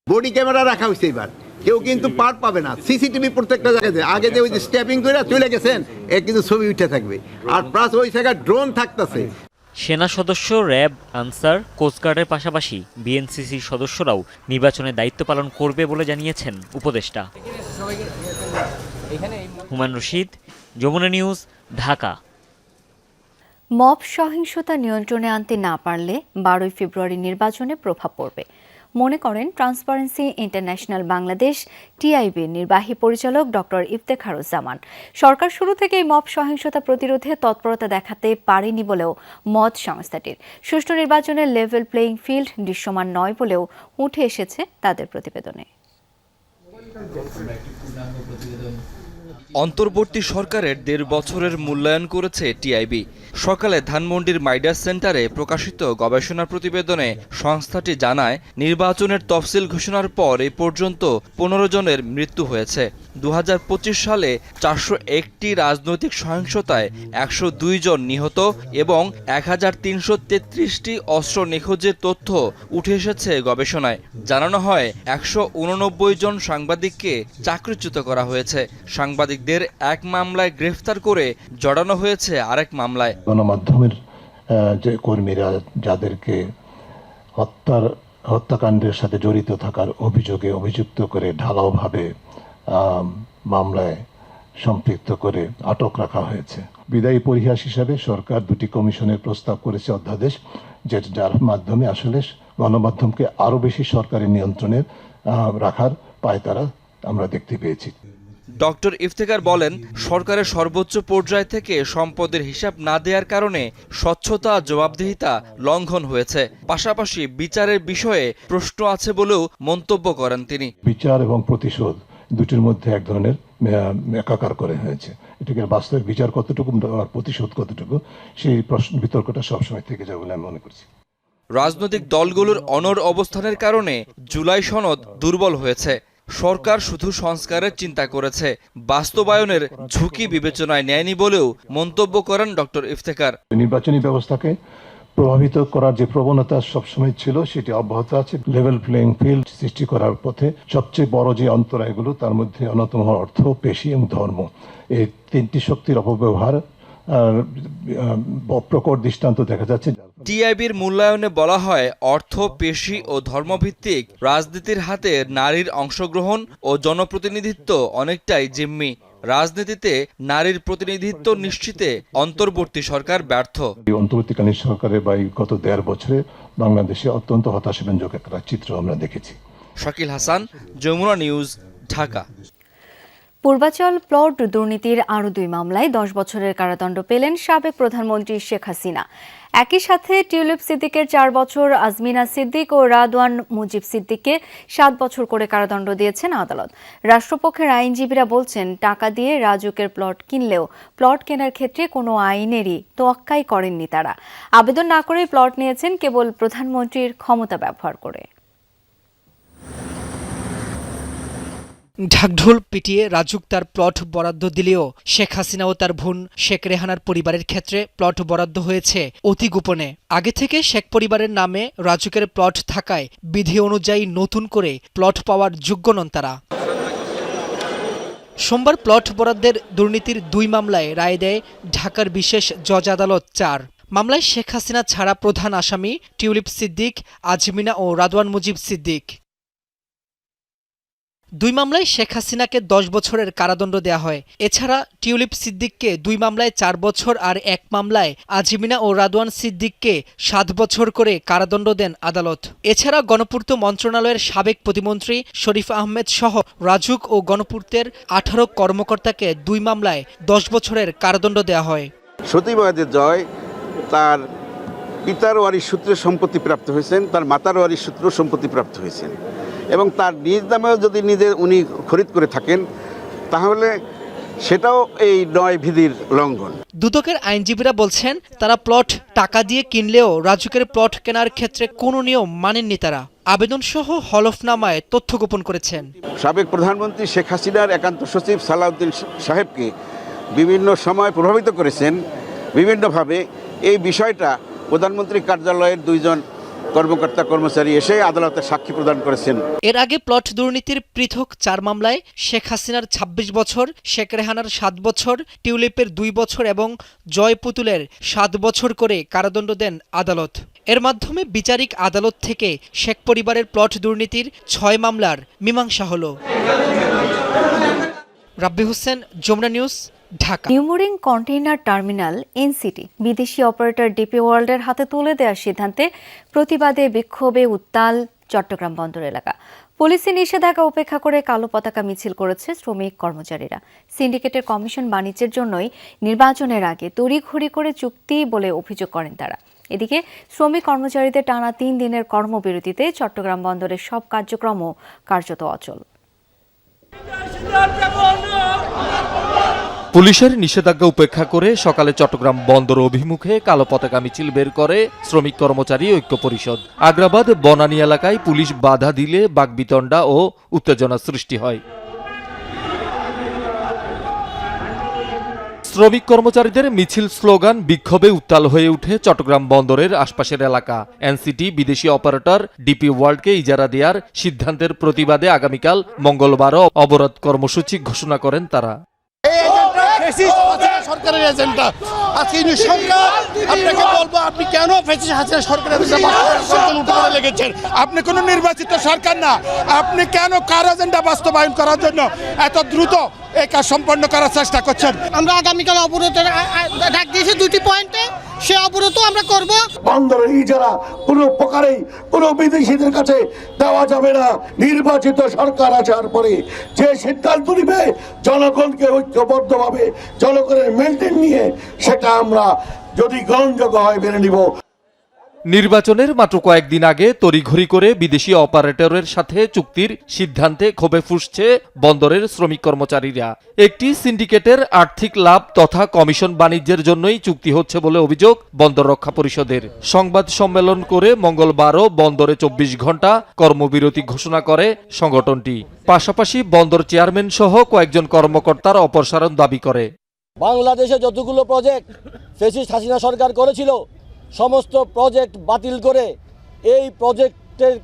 বডি ক্যামেরা রাখা হয়েছে, এবার কেউ কিন্তু পার পাবে না। সিসিটিভি প্রত্যেকটা জায়গাতে, আগে যে ওই যে স্ট্যাপিং করে চলে গেছেন এ কিন্তু ছবি উঠে থাকবে, আর প্লাস ওই জায়গায় ড্রোন থাকতেছে।
সেনা সদস্য, র্যাব, আনসার, কোস্টগার্ডের পাশাপাশি বিএনসিসির সদস্যরাও নির্বাচনে দায়িত্ব পালন করবে বলে জানিয়েছেন উপদেষ্টা। হুমায়ুন রশিদ, যমুনা নিউজ, ঢাকা।
মব সহিংসতা নিয়ন্ত্রণে আনতে না পারলে 12 ফেব্রুয়ারি নির্বাচনে প্রভাব পড়বে মনে করেন ট্রান্সপারেন্সি ইন্টারন্যাশনাল বাংলাদেশ টিআইবির নির্বাহী পরিচালক ডক্টর ইফতেখারুজ্জামান। সরকার শুরু থেকেই মব সহিংসতা প্রতিরোধে তৎপরতা দেখাতে পারেনি বলেও মত সংস্থাটির। সুষ্ঠু নির্বাচনের লেভেল প্লেইং ফিল্ড দৃশ্যমান নয় বলেও উঠে এসেছে তাদের প্রতিবেদনে।
অন্তর্বর্তী সরকারের ১.৫ বছরের মূল্যায়ন করেছে টিআইবি। সকালে ধানমন্ডির মাইডাস সেন্টারে প্রকাশিত গবেষণা প্রতিবেদনে সংস্থাটি জানায়, নির্বাচনের তফসিল ঘোষণার পর এ পর্যন্ত ১৫ জনের মৃত্যু হয়েছে। ২০২৫ সালে ৪০১টি রাজনৈতিক সহিংসতায় ১০২ জন নিহত এবং ১৩৩৩টি অস্ত্র নিখোঁজের তথ্য উঠে এসেছে গবেষণায়। জানানো হয় ১৮৯ জন সাংবাদিককে চাকরিচ্যুত করা হয়েছে। সাংবাদিকদের এক মামলায় গ্রেফতার করে জড়ানো হয়েছে আরেক মামলায়।
গণমাধ্যমের যে কর্মীরা যাদেরকে হত্যাকাণ্ডের সাথে জড়িত থাকার অভিযোগে অভিযুক্ত করে ঢালাওভাবে মামলায় সম্পৃক্ত করে আটক রাখা হয়েছে। বিদায়ী পরিহাস হিসাবে সরকার ২টি কমিশনের প্রস্তাব করেছে, অধ্যাদেশ, যার মাধ্যমে আসলে গণমাধ্যমকে আরও বেশি সরকারি নিয়ন্ত্রণে রাখার পায়তারা আমরা দেখতে পেয়েছি।
ডক্টর ইফতেখার বলেন, সরকারের সর্বোচ্চ পর্যায় থেকে সম্পদের হিসাব না দেওয়ার কারণে স্বচ্ছতা জবাবদিহিতা লঙ্ঘন হয়েছে। পাশাপাশি বিচারের বিষয়ে প্রশ্ন আছে বলেও মন্তব্য করেন তিনি।
বিচার এবং প্রতিশোধ দুটির মধ্যে এক ধরনের একাকার করে হয়েছে। এটাকে বাস্তবে বিচার কতটুকু আর প্রতিশোধ কতটুকু, সেই প্রশ্ন বিতর্কটা সবসময় থেকে যাবে বলে আমি মনে করছি।
রাজনৈতিক দলগুলোর অনড় অবস্থানের কারণে জুলাই সনদ দুর্বল হয়েছে। সরকার শুধু সংস্কারের চিন্তা করেছে, বাস্তবায়নের ঝুঁকি বিবেচনায় নেয়নি বলেও মন্তব্য করেন ডক্টর ইফতেখার।
নির্বাচনী ব্যবস্থাকে প্রভাবিত করার যে প্রবণতা সবসময় ছিল সেটি অব্যাহত আছে। লেভেল প্লেইং ফিল্ড সৃষ্টি করার পথে সবচেয়ে বড় যে অন্তরায়গুলো, তার মধ্যে অন্যতম অর্থ, পেশি এবং ধর্ম, এই তিনটি শক্তির অপব্যবহার প্রকট দৃষ্টান্ত দেখা যাচ্ছে।
টিআইবির মূল্যায়নে বলা হয়, অর্থ, পেশি ও ধর্মভিত্তিক রাজনীতির হাতে নারীর অংশগ্রহণ ও জনপ্রতিনিধিত্ব অনেকটাই জিম্মি। রাজনীতিতে নারীর প্রতিনিধিত্ব নিশ্চিতে অন্তর্বর্তী সরকার ব্যর্থ।
অন্তর্বর্তীকালীন সরকারের গত ১.৫ বছরে বাংলাদেশে অত্যন্ত হতাশাব্যঞ্জক একটা চিত্র আমরা দেখেছি।
শাকিল হাসান, যমুনা নিউজ, ঢাকা।
পূর্বাচল প্লট দুর্নীতির আরও ২ মামলায় ১০ বছরের কারাদণ্ড পেলেন সাবেক প্রধানমন্ত্রী শেখ হাসিনা। একই সাথে টিউলিপ সিদ্দিকের ৪ বছর, আজমিনা সিদ্দিক ও রাদওয়ান মুজিব সিদ্দিককে ৭ বছর করে কারাদণ্ড দিয়েছেন আদালত। রাষ্ট্রপক্ষের আইনজীবীরা বলছেন, টাকা দিয়ে রাজুকের প্লট কিনলেও প্লট কেনার ক্ষেত্রে কোনো আইনেরই তোয়াক্কাই করেননি তারা। আবেদন না করে প্লট নিয়েছেন কেবল প্রধানমন্ত্রীর ক্ষমতা ব্যবহার করে।
ঢাকঢোল পিটিয়ে রাজুক তার প্লট বরাদ্দ দিলেও শেখ হাসিনা ও তার বোন শেখ রেহানার পরিবারের ক্ষেত্রে প্লট বরাদ্দ হয়েছে অতি গোপনে। আগে থেকে শেখ পরিবারের নামে রাজুকের প্লট থাকায় বিধি অনুযায়ী নতুন করে প্লট পাওয়ার যোগ্য নন তারা। সোমবার প্লট বরাদ্দের দুর্নীতির ২ মামলায় রায় দেয় ঢাকার বিশেষ জজ আদালত ৪। মামলায় শেখ হাসিনা ছাড়া প্রধান আসামি টিউলিপ সিদ্দিক, আজমিনা ও রাদওয়ান মুজিব সিদ্দিক। ২ মামলায় শেখ হাসিনাকে ১০ বছরের কারাদণ্ড দেয়া হয়। এছাড়া টিউলিপ সিদ্দিককে ২ মামলায় ৪ বছর আর ১ মামলায় আজমিনা ও রাদওয়ান সিদ্দিককে ৭ বছর করে কারাদণ্ড দেন আদালত। এছাড়া গণপূর্ত মন্ত্রণালয়ের সাবেক প্রতিমন্ত্রী শরীফ আহমেদ সহ রাজুক ও গণপূর্তের ১৮ কর্মকর্তাকে ২ মামলায় ১০ বছরের কারাদণ্ড দেয়া হয়।
সতীবাদের জয় তার পিতার ওয়ারিশ সূত্রে সম্পত্তি প্রাপ্ত হয়েছেন, তার মাতার ওয়ারিশ সূত্র সম্পত্তি প্রাপ্ত হয়েছেন এবং তার নিজ নামেও যদি উনি খরিদ করে থাকেন তাহলে সেটাও এই ৯ বিধির লঙ্ঘন।
দুদকের আইনজীবীরা বলছেন, তারা প্লট টাকা দিয়ে কিনলেও রাজুকের প্লট কেনার ক্ষেত্রে কোনো নিয়ম মানেননি তারা। আবেদন সহ হলফনামায় তথ্য গোপন করেছেন।
সাবেক প্রধানমন্ত্রী শেখ হাসিনার একান্ত সচিব সালাউদ্দিন সাহেবকে বিভিন্ন সময় প্রভাবিত করেছেন বিভিন্নভাবে। এই বিষয়টা প্রধানমন্ত্রী কার্যালয়ের ২ জন কর্মকর্তা কর্মচারী এসে আদালতে সাক্ষী প্রদান করেছেন।
এর আগে প্লট দুর্নীতির পৃথক ৪ মামলায় শেখ হাসিনার ২৬ বছর, শেখ রেহানার ৭ বছর, টিউলিপের 2 বছর এবং জয় পুতুলের ৭ বছর করে কারাদণ্ড দেন আদালত। এর মাধ্যমে বিচারিক আদালত থেকে শেখ পরিবারের প্লট দুর্নীতির ৬ মামলার মীমাংসা হল। Rabbi Hossain, Jamuna news, Dhaka.
New mooring container terminal NCT বিদেশি অপারেটর ডিপি ওয়ার্ল্ডের হাতে তুলে দেওয়ার সিদ্ধান্তে প্রতিবাদে বিক্ষোভে উত্তাল চট্টগ্রাম বন্দর এলাকা। পুলিশি নিষেধাজ্ঞা উপেক্ষা করে কালো পতাকা মিছিল করেছে শ্রমিক কর্মচারীরা। সিন্ডিকেটের কমিশন বাণিজ্যের জন্যই নির্বাচনের আগে তড়িঘড়ি করে চুক্তি বলে অভিযোগ করেন তারা। এদিকে শ্রমিক কর্মচারীদের টানা ৩ দিনের কর্মবিরতিতে চট্টগ্রাম বন্দরের সব কার্যক্রমও কার্যত অচল।
পুলিশের নিষেধাজ্ঞা উপেক্ষা করে সকালে চট্টগ্রাম বন্দর অভিমুখে কালো পতাকা মিছিল বের করে শ্রমিক কর্মচারী ঐক্য পরিষদ। আগ্রাবাদ বনানী এলাকায় পুলিশ বাধা দিলে বাকবিতণ্ডা ও উত্তেজনা সৃষ্টি হয়। শ্রমিক কর্মচারীদের মিছিল স্লোগান বিক্ষোভে উত্তাল হয়ে উঠে চট্টগ্রাম বন্দরের আশপাশের এলাকা। এনসিটি বিদেশি অপারেটর ডিপি ওয়ার্ল্ডকে ইজারা দেওয়ার সিদ্ধান্তের প্রতিবাদে আগামীকাল মঙ্গলবারও অবরোধ কর্মসূচি ঘোষণা করেন তারা।
সরকারের এজেন্ডা আজকে সরকার আপনাকে বলবো, আপনি কেন ফ্যাসিস্ট হাসিনা সরকারের উপরে লেগেছেন? আপনি কোনো নির্বাচিত সরকার না, আপনি কেন কার এজেন্ডা বাস্তবায়ন করার জন্য এত দ্রুত এই কাজ সম্পন্ন করার চেষ্টা করছেন?
আমরা আগামীকাল অবরোধের ডাক দিয়েছি 2টি পয়েন্টে, সে অবরোধও আমরা করব।
বন্দরের ইজারা কোনো প্রকারেই কোনো বিদেশিদের কাছে দেওয়া যাবে না। নির্বাচিত সরকার আসার পরে যে সিদ্ধান্ত নিবে জনগণকে ঐক্যবদ্ধভাবে জনগণের মেনটেন নিয়ে সেটা আমরা যদি গ্রহণযোগ্য হয় মেনে নিব।
নির্বাচনের মাত্র কয়েকদিন আগে তড়িঘড়ি করে বিদেশি অপারেটরের সাথে চুক্তির সিদ্ধান্তে ক্ষোভে ফুঁসছে বন্দরের শ্রমিক কর্মচারীরা। একটি সিন্ডিকেটের আর্থিক লাভ তথা কমিশন বাণিজ্যের জন্যই চুক্তি হচ্ছে বলে অভিযোগ বন্দর রক্ষা পরিষদের। সংবাদ সম্মেলন করে মঙ্গলবারও বন্দরে 24 ঘন্টা কর্মবিরতি ঘোষণা করে সংগঠনটি। পাশাপাশি বন্দর চেয়ারম্যান সহ কয়েকজন কর্মকর্তার অপসারণ দাবি করে।
বাংলাদেশে যতগুলো প্রজেক্ট ফ্যাসিস্ট হাসিনা সরকার করেছিল সমস্ত প্রজেক্ট বাতিল করে এই প্রজেক্টের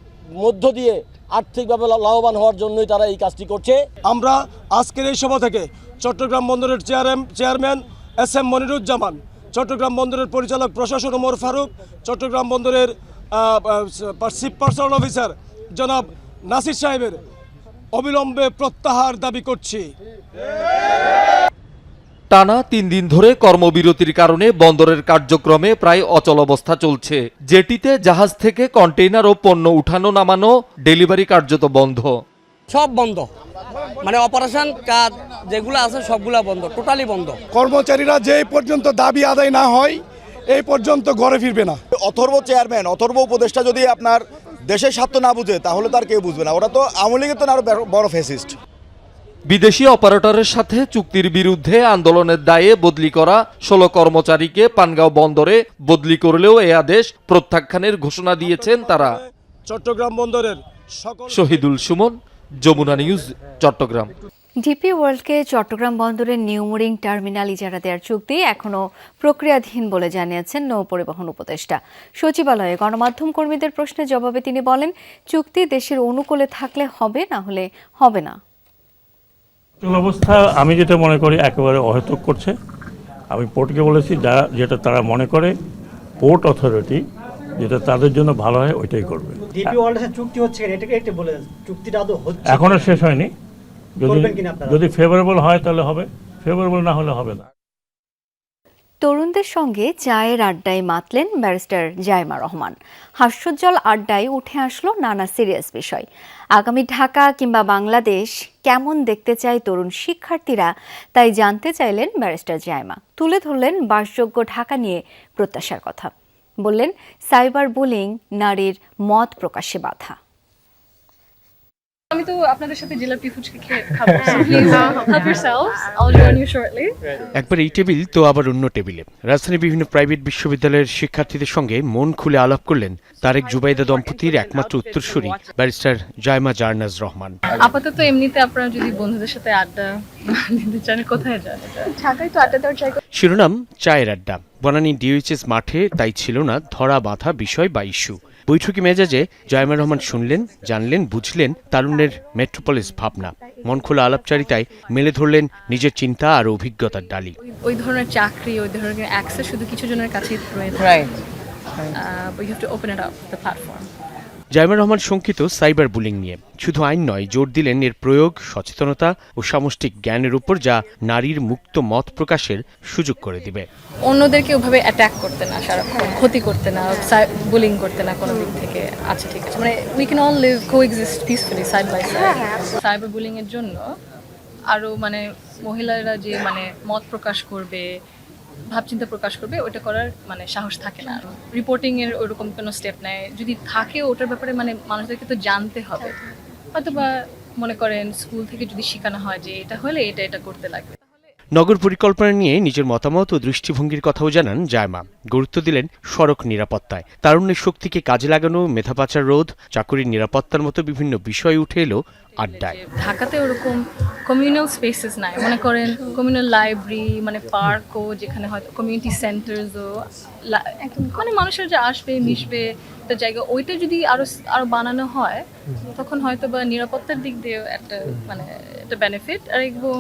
মধ্য দিয়ে আর্থিকভাবে লাভবান হওয়ার জন্যই তারা এই কাজটি করছে।
আমরা আজকের এই সভা থেকে চট্টগ্রাম বন্দরের চেয়ারম্যান SM মনিরুজ্জামান, চট্টগ্রাম বন্দরের পরিচালক প্রশাসন ওমর ফারুক, চট্টগ্রাম বন্দরের চিফ পার্সোনাল অফিসার জনাব নাসির সাহেবের অবিলম্বে প্রত্যাহার দাবি করছি।
টানা 3 দিন ধরে কর্মবিরতির কারণে বন্দরের কার্যক্রমে প্রায় অচল অবস্থা চলছে। জেটিতে জাহাজ থেকে কন্টেইনার ও পণ্য উঠানো নামানো, ডেলিভারি কার্যত বন্ধ।
সব বন্ধ, মানে অপারেশন কাজ যেগুলো আছে সবগুলা বন্ধ, টোটালি বন্ধ।
কর্মচারীরা যে পর্যন্ত দাবি আদায় না হয় এই পর্যন্ত ঘরে ফিরবে না।
অথর্ব চেয়ারম্যান, অথর্ব উপদেষ্টা যদি আপনার দেশের স্বার্থ না বুঝে তাহলে তার কেউ বুঝবে না। ওরা তো আওয়ামী লীগের তো আরো বড় ফ্যাসিস্ট।
বিদেশি অপারেটরের সাথে চুক্তির বিরুদ্ধে আন্দোলনের দায়ে বদলি করা 16 কর্মচারীকে পানগাঁও বন্দরে বদলি করলেও এ আদেশ প্রত্যাখ্যানের ঘোষণা দিয়েছেন তারা।
চট্টগ্রাম বন্দরের
শহীদুল সুমন, যমুনা নিউজ, চট্টগ্রাম।
ডিপি ওয়ার্ল্ডকে চট্টগ্রাম বন্দরের নিউমোরিং টার্মিনাল ইজারা দেওয়ার চুক্তি এখনও প্রক্রিয়াধীন বলে জানিয়েছেন নৌ পরিবহন উপদেষ্টা। সচিবালয়ে গণমাধ্যম কর্মীদের প্রশ্নের জবাবে তিনি বলেন, চুক্তি দেশের অনুকূলে থাকলে হবে, না হলে হবে না।
অবস্থা আমি যেটা মনে করি একেবারে অহেতুক করছে। আমি পোর্টকে বলেছি যেটা তারা মনে করে পোর্ট অথরিটি যেটা তাদের জন্য ভালো হয় ওইটাই করবে। এখনো শেষ হয়নি, যদি ফেভারেবল হয় তাহলে হবে, ফেভারেবল না হলে হবে না।
তরুণদের সঙ্গে চায়ের আড্ডায় মাতলেন ব্যারিস্টার জাইমা রহমান। হাস্যোজ্জ্বল আড্ডায় উঠে আসলো নানা সিরিয়াস বিষয়। আগামী ঢাকা কিংবা বাংলাদেশ কেমন দেখতে চায় তরুণ শিক্ষার্থীরা, তাই জানতে চাইলেন ব্যারিস্টার জাইমা। তুলে ধরলেন বাসযোগ্য ঢাকা নিয়ে প্রত্যাশার কথা। বললেন, সাইবার বুলিং নারীর মত প্রকাশে বাধা।
আমি তো আপনাদের সাথে জিলাপি ফুচকা খেয়ে খাবো। Please help yourselves. I'll join you shortly.
একবার এই টেবিল তো আবার অন্য টেবিলে রাজধানীর বিভিন্ন প্রাইভেট বিশ্ববিদ্যালয়ের শিক্ষার্থীদের সঙ্গে মন খুলে আলাপ করলেন তারেক জুবাইদা দম্পতির একমাত্র উত্তরসূরি ব্যারিস্টার জাইমা জার্নাজ রহমান।
আপাতত এমনিতে আপনারা যদি বন্ধুদের সাথে আড্ডা দিতে চান কোথায় যান? ঢাকায় তো আড্ডা দেওয়ার জায়গা।
শিরোনাম চায়ের আড্ডা। বনানী DOHS মাঠে তাই ছিল না ধরা বাঁধা বিষয় বা ইস্যু। বৈঠকি মেজাজে জাইমা রহমান শুনলেন, জানলেন, বুঝলেন তারুণ্যের মেট্রোপলিস ভাবনা। মন খোলা আলাপচারিতায় মেলে ধরলেন নিজের চিন্তা আর অভিজ্ঞতার ডালি।
ওই ধরনের চাকরি, ওই ধরনের অ্যাক্সেস শুধু কিছু জনের কাছেই রয়েছে। But you have to open it up, the platform.
Zaima Rahman শঙ্কিত সাইবার বুলিং নিয়ে। শুধু আইন নয়, জোর দিলেন এর প্রয়োগ, সচেতনতা ও সামষ্টিক জ্ঞানের উপর, যা নারীর মুক্ত মত প্রকাশের সুযোগ করে দিবে।
অন্যদেরকে ওভাবে অ্যাটাক করতে না, সারাক্ষণ ক্ষতি করতে না, বুলিং করতে না কোনো দিক থেকে। আচ্ছা ঠিক আছে, মানে we can all live coexist peacefully side by side. Cyber bullying এর জন্য আরও মানে মহিলারা যে মানে মত প্রকাশ করবে, ভাবচিন্তা প্রকাশ করবে, ওটা করার মানে সাহস থাকে না। রিপোর্টিং এর ওরকম কোনো স্টেপ নেয়, যদি থাকে ওটার ব্যাপারে মানে মানুষদেরকে তো জানতে হবে। হয়তো বা মনে করেন স্কুল থেকে যদি শেখানো হয় যে এটা হলে এটা করতে লাগবে।
নগর পরিকল্পনা নিয়ে নিজের মতামত ও দৃষ্টিভঙ্গির কথাও জানান জায়মা। গুরুত্ব দিলেন সড়ক নিরাপত্তায়। তারুণ্যের শক্তিকে কাজে লাগানো, মেধা পাচার রোধ, চাকুরির নিরাপত্তার মতো বিভিন্ন বিষয় উঠে এলো আড্ডায়।
ঢাকাতে ওরকম কমিউনাল স্পেসেস নাই, মনে করেন কমিউনাল লাইব্রেরি, মানে পার্কও, যেখানে হয়তো কমিউনিটি সেন্টার্সও, মানে মানুষের যে আসবে মিশবে একটা জায়গা, ওইটা যদি আরো বানানো হয় তখন হয়তো বা নিরাপত্তার দিক দিয়েও একটা মানে একটা বেনিফিট। আর এবং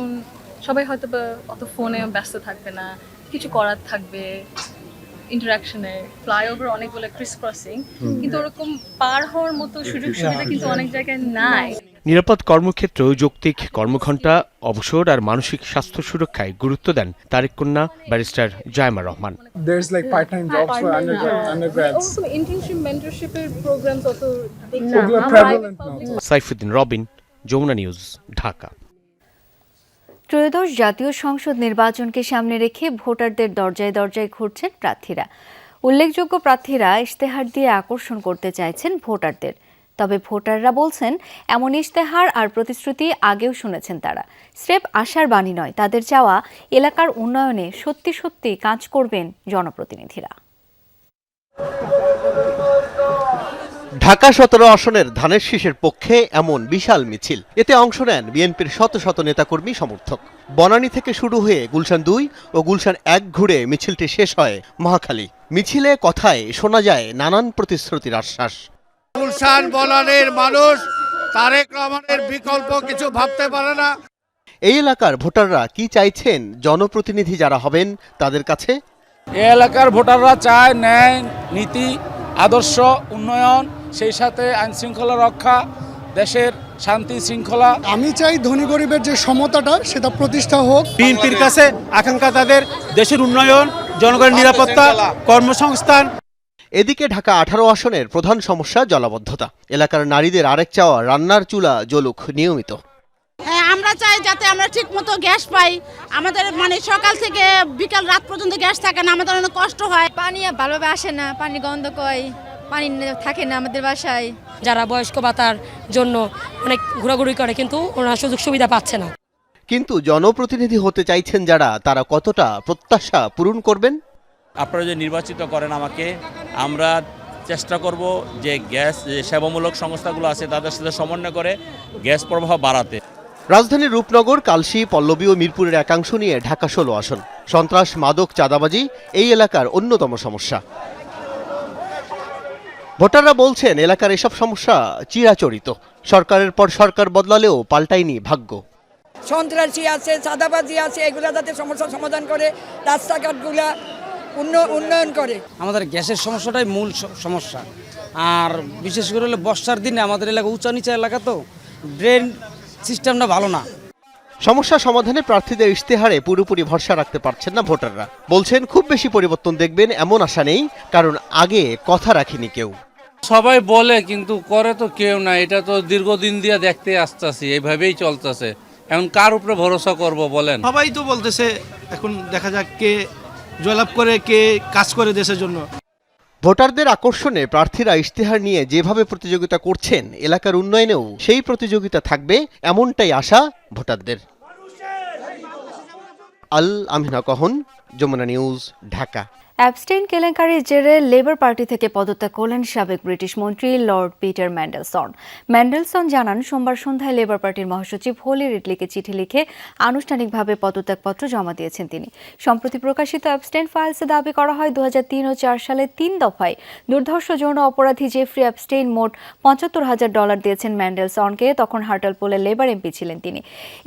সবাই হয়তো বা অত ফোনে ব্যস্ত থাকবে না, কিছু করার থাকবে ইন্টারাকশনে। ফ্লাইওভার অনেকগুলো ক্রিস ক্রসিং, কিন্তু ওরকম পার হওয়ার মতো সুযোগ সুবিধা কিন্তু অনেক জায়গায় নাই।
নিরাপদ কর্মক্ষেত্র, যৌক্তিক কর্মঘণ্টা, অবসর আর মানসিক স্বাস্থ্য সুরক্ষায় গুরুত্ব দেন তারেক কন্যা barrister Zaima Rahman.
There's like part-time jobs for undergrads.
Also internship, mentorship programs also
prevalent now.
Saifuddin Robin, Jamuna news, Dhaka.
ত্রয়োদশ জাতীয় সংসদ নির্বাচনকে সামনে রেখে ভোটারদের দরজায় দরজায় ঘুরছেন প্রার্থীরা। উল্লেখযোগ্য প্রার্থীরা ইশতেহার দিয়ে আকর্ষণ করতে চাইছেন ভোটারদের। তবে ভোটাররা বলছেন, এমন ইশতেহার আর প্রতিশ্রুতি আগেও শুনেছেন তারা। স্রেফ আশার বাণী নয়, তাদের চাওয়া এলাকার উন্নয়নে সত্যি সত্যি কাজ করবেন জনপ্রতিনিধিরা।
ঢাকা 17 আসনের ধানের শীষের পক্ষে এমন বিশাল মিছিল। এতে অংশ নেন বিএনপির শত শত নেতাকর্মী সমর্থক। বনানী থেকে শুরু হয়ে গুলশান 2 ও গুলশান 1 ঘুরে মিছিলটি শেষ হয় মহাখালী। মিছিলে কথায় শোনা যায় নানান প্রতিশ্রুতির আশ্বাস।
গুলশান বনানীর মানুষ তারেক রহমানের বিকল্প কিছু ভাবতে পারে না।
এই এলাকার ভোটাররা কি চাইছেন জনপ্রতিনিধি যারা হবেন তাদের কাছে?
এই এলাকার ভোটাররা চায় ন্যায়, নীতি, আদর্শ, উন্নয়ন, সেই সাথে আইন শৃঙ্খলা রক্ষা, দেশের শান্তি শৃঙ্খলা।
আমি চাই ধনী গরিবের যে সমতাটা সেটা প্রতিষ্ঠা হোক।
বিএনপির কাছে আকাঙ্ক্ষা তাদের দেশের উন্নয়ন, জনগণের নিরাপত্তা, কর্মসংস্থান।
এদিকে ঢাকা 18 আসনের প্রধান সমস্যা জলাবদ্ধতা। এলাকার নারীদের আরেক চাওয়া রান্নার চুলা জ্বলুক নিয়মিত।
আমরা চাই যাতে আমরা ঠিক মতো গ্যাস পাই। আমাদের মানে সকাল থেকে বিকাল রাত পর্যন্ত গ্যাস থাকে না, আমাদের অনেক কষ্ট হয়।
পানি ভালোভাবে আসে না, পানি গন্ধ কয়, পানি থাকে না আমাদের বাসায়।
যারা বয়স্ক ভাতার জন্য অনেক ঘোরাঘুরি করে, কিন্তু ওনারা সুযোগ সুবিধা পাচ্ছে না।
কিন্তু জনপ্রতিনিধি হতে চাইছেন যারা, তারা কতটা প্রত্যাশা পূরণ করবেন?
আপনারা যে নির্বাচিত করেন আমাকে, আমরা চেষ্টা করব যে গ্যাস সেবামূলক সংস্থাগুলো আছে তাদের সাথে সমন্বয় করে গ্যাস প্রবাহ বাড়াতে।
রাজধানীর রূপনগর, কালশী, পল্লবী ও মিরপুরের একাংশ নিয়ে ঢাকা 16 আসন। সন্ত্রাস, মাদক, চাঁদাবাজি এই এলাকার অন্যতম সমস্যা। ভোটাররা বলছেন এলাকার এসব সমস্যা চিরাচরিত। সরকারের পর সরকার বদলালেও পাল্টায়নি ভাগ্য।
সন্ত্রাসী আছে, চাঁদাবাজি আছে, এগুলা যাতে সমস্যার সমাধান করে, রাস্তাঘাটগুলা উন্নয়ন করে।
আমাদের গ্যাসের সমস্যাটাই মূল সমস্যা। আর বিশেষ করে হলে বর্ষার দিনে আমাদের এলাকা উঁচা নিচা এলাকা, তো ড্রেন সিস্টেমটা ভালো না।
সমস্যা সমাধানে প্রার্থীদের ইশতেহারে পুরোপুরি ভরসা রাখতে পারছেন না ভোটাররা। বলছেন খুব বেশি পরিবর্তন দেখবেন এমন আশা নেই, কারণ আগে কথা রাখেনি কেউ।
সবাই বলে কিন্তু করে তো কেউ না। এটা তো দীর্ঘদিন দিয়ে দেখতে আসতেছি, এইভাবেই চলতেছে। এখন কার উপরে ভরসা করব বলেন?
সবাই তো বলতেছে, এখন দেখা যাক কে জয়লাভ করে, কে কাজ করে দেশের জন্য।
ভোটারদের আকর্ষণে প্রার্থীরা ইশতেহার নিয়ে যেভাবে প্রতিযোগিতা করছেন, এলাকার উন্নয়নেও সেই প্রতিযোগিতা থাকবে এমনটাই আশা ভোটারদের। আল আমিনা কহন, যমুনা নিউজ, ঢাকা।
অ্যাবস্টেইন কেলেঙ্কারির জেরে লেবার পার্টি থেকে পদত্যাগ করলেন সাবেক ব্রিটিশ মন্ত্রী লর্ড পিটার ম্যান্ডেলসন। ম্যান্ডেলসন জানান, সোমবার সন্ধ্যায় লেবার পার্টির মহাসচিব হোলি রিডলিকে চিঠি লিখে আনুষ্ঠানিকভাবে পদত্যাগপত্র জমা দিয়েছেন তিনি। সম্প্রতি প্রকাশিত অ্যাবস্টেইন ফাইলসে দাবি করা হয় 2003 ও 4 সালে 3 দফায় দুর্ধর্ষ যৌন অপরাধী জেফ্রি অ্যাবস্টেইন মোট $75,000 দিয়েছেন ম্যান্ডেলসনকে। তখন হার্টলপোলের লেবার এমপি ছিলেন তিনি।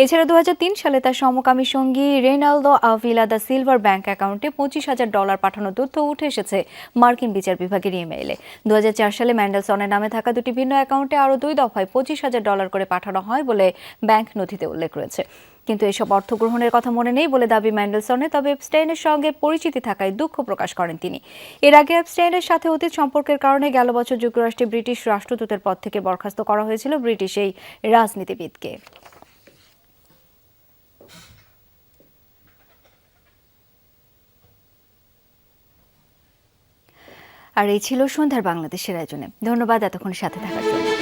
এছাড়া 2003 সালে তার সমকামী সঙ্গী রেনালদো আভিলা দা সিলভার ব্যাংক অ্যাকাউন্টে $25,000 পাঠানো তথ্য উঠে এসেছে মার্কিন বিচার বিভাগের ইমেইলে। 2004 সালে ম্যান্ডেলসনের নামে থাকা দুটি ভিন্ন অ্যাকাউন্টে আরও 2 দফায় $25,000 করে পাঠানো হয় বলে ব্যাংক নথিতে উল্লেখ রয়েছে। কিন্তু এসব অর্থ গ্রহণের কথা মনে নেই বলে দাবি ম্যান্ডেলসনের। তবে অ্যাবস্টেইনের সঙ্গে পরিচিতি থাকায় দুঃখ প্রকাশ করেন তিনি। এর আগে অ্যাবস্টেইনের সাথে অতীত সম্পর্কের কারণে গেল বছর যুক্তরাষ্ট্রে ব্রিটিশ রাষ্ট্রদূতের পদ থেকে বরখাস্ত করা হয়েছিল ব্রিটিশ এই রাজনীতিবিদকে। আর এই ছিল সন্ধ্যার বাংলাদেশের আয়োজনে। ধন্যবাদ এতক্ষণ সাথে থাকার জন্য।